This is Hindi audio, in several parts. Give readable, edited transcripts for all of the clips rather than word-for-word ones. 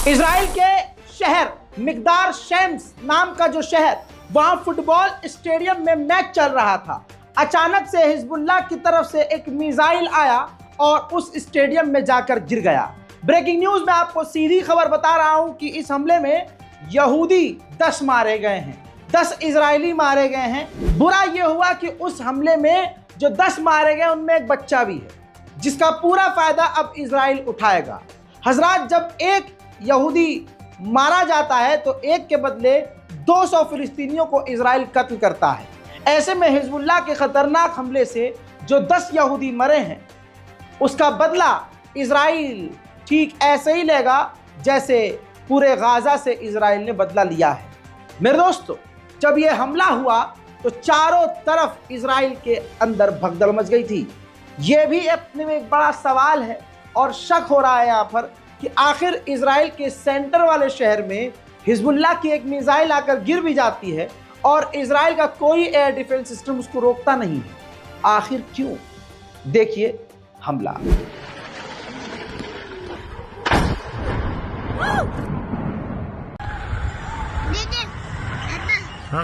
इजराइल के शहर मिकदार शेम्स नाम का जो शहर, वहां फुटबॉल स्टेडियम में मैच चल रहा था। अचानक से हिजबुल्लाह की तरफ से एक मिसाइल आया और उस स्टेडियम में जाकर गिर गया। ब्रेकिंग न्यूज में आपको सीधी खबर बता रहा हूं कि इस हमले में यहूदी 10 मारे गए हैं, 10 इजरायली मारे गए हैं। बुरा यह हुआ कि उस हमले में जो 10 मारे गए उनमें एक बच्चा भी है, जिसका पूरा फायदा अब इजराइल उठाएगा। हजरात, जब एक यहूदी मारा जाता है तो एक के बदले 200 फिलिस्तीनियों को इजराइल कत्ल करता है। ऐसे में हिजबुल्लाह के खतरनाक हमले से जो 10 यहूदी मरे हैं, उसका बदला इजराइल ठीक ऐसे ही लेगा जैसे पूरे गाजा से इजराइल ने बदला लिया है। मेरे दोस्तों, जब यह हमला हुआ तो चारों तरफ इजराइल के अंदर भगदड़ मच गई थी। यह भी अपने में एक बड़ा सवाल है और शक हो रहा है यहाँ पर कि आखिर इजराइल के सेंटर वाले शहर में हिजबुल्लाह की एक मिसाइल आकर गिर भी जाती है और इजराइल का कोई एयर डिफेंस सिस्टम उसको रोकता नहीं है। आखिर क्यों? देखिए हमला।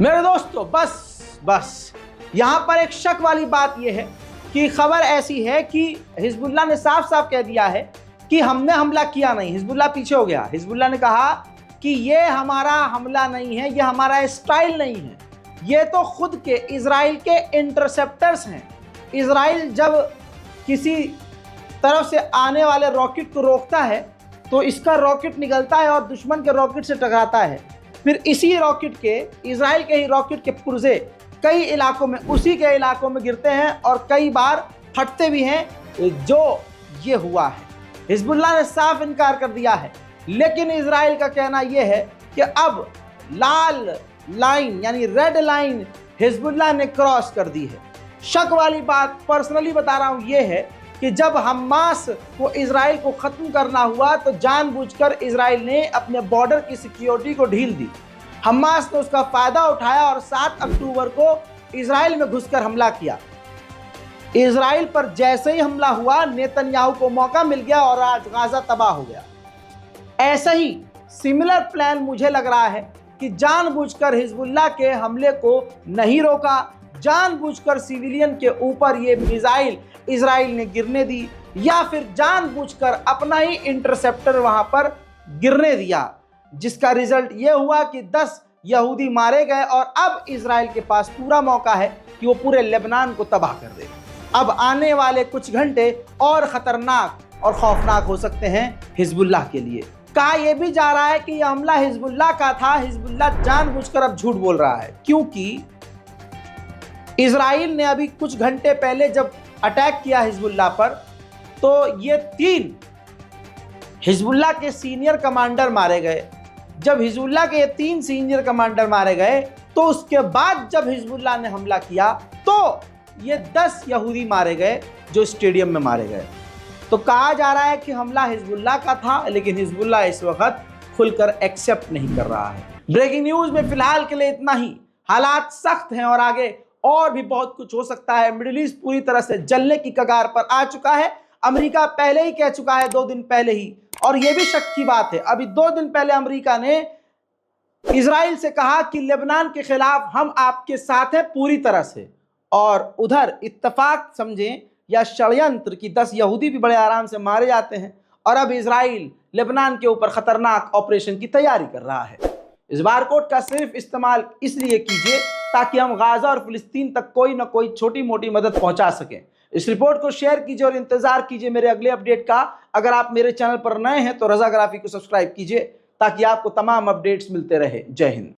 मेरे दोस्तों, बस यहाँ पर एक शक वाली बात यह है कि खबर ऐसी है कि हिजबुल्लाह ने साफ साफ कह दिया है कि हमने हमला किया नहीं। हिजबुल्लाह पीछे हो गया। हिजबुल्लाह ने कहा कि ये हमारा हमला नहीं है, ये हमारा स्टाइल नहीं है, ये तो खुद के इजराइल के इंटरसेप्टर्स हैं। इजराइल जब किसी तरफ से आने वाले रॉकेट को रोकता है तो इसका रॉकेट निकलता है और दुश्मन के रॉकेट से टकराता है। फिर इसी रॉकेट के, इजराइल के ही रॉकेट के पुर्जे कई इलाकों में, उसी के इलाकों में गिरते हैं और कई बार फटते भी हैं, जो ये हुआ है। हिजबुल्लाह ने साफ इनकार कर दिया है, लेकिन इजराइल का कहना यह है कि अब लाल लाइन यानी रेड लाइन हिजबुल्लाह ने क्रॉस कर दी है। शक वाली बात पर्सनली बता रहा हूं यह है कि जब हमास को इजराइल को ख़त्म करना हुआ तो जानबूझकर इजराइल ने अपने बॉर्डर की सिक्योरिटी को ढील दी। हमास ने उसका फ़ायदा उठाया और 7 अक्टूबर को इजराइल में घुसकर हमला किया। इजराइल पर जैसे ही हमला हुआ, नेतन्याहू को मौका मिल गया और आज गाजा तबाह हो गया। ऐसा ही सिमिलर प्लान मुझे लग रहा है कि जानबूझकर हिजबुल्लाह के हमले को नहीं रोका, जानबूझकर सिविलियन के ऊपर ये मिसाइल इजराइल ने गिरने दी, या फिर जानबूझकर अपना ही इंटरसेप्टर वहां पर गिरने दिया, जिसका रिजल्ट ये हुआ कि 10 यहूदी मारे गए और अब इजराइल के पास पूरा मौका है कि वो पूरे लेबनान को तबाह कर दे। अब आने वाले कुछ घंटे और ख़तरनाक और खौफनाक हो सकते हैं हिजबुल्लाह के लिए। कहा यह भी जा रहा है कि यह हमला हिजबुल्लाह का था। हिजबुल्लाह जानबूझकर अब झूठ बोल रहा है, क्योंकि इजराइल ने अभी कुछ घंटे पहले जब अटैक किया हिजबुल्लाह पर, तो ये 3 हिजबुल्लाह के सीनियर कमांडर मारे गए। जब हिजबुल्लाह के 3 सीनियर कमांडर मारे गए तो उसके बाद जब हिजबुल्लाह ने हमला किया तो ये 10 यहूदी मारे गए जो स्टेडियम में मारे गए। तो कहा जा रहा है कि हमला हिजबुल्लाह का था, लेकिन हिजबुल्लाह इस वक्त खुलकर एक्सेप्ट नहीं कर रहा है। ब्रेकिंग न्यूज़ में फिलहाल के लिए इतना ही। हालात सख्त हैं और आगे और भी बहुत कुछ हो सकता है। मिडिल ईस्ट पूरी तरह से जलने की कगार पर आ चुका है। अमेरिका पहले ही कह चुका है 2 दिन पहले ही, और यह भी शक की बात है, अभी 2 दिन पहले अमेरिका ने इजराइल से कहा कि लेबनान के खिलाफ हम आपके साथ हैं पूरी तरह से, और उधर इत्तेफाक समझें या षड्यंत्र की 10 यहूदी भी बड़े आराम से मारे जाते हैं, और अब इजराइल लेबनान के ऊपर खतरनाक ऑपरेशन की तैयारी कर रहा है। इस बारकोड का सिर्फ इस्तेमाल इसलिए कीजिए ताकि हम गाजा और फिलिस्तीन तक कोई ना कोई छोटी मोटी मदद पहुंचा सकें। इस रिपोर्ट को शेयर कीजिए और इंतजार कीजिए मेरे अगले अपडेट का। अगर आप मेरे चैनल पर नए हैं तो रज़ा ग्राफी को सब्सक्राइब कीजिए ताकि आपको तमाम अपडेट्स मिलते रहे। जय हिंद।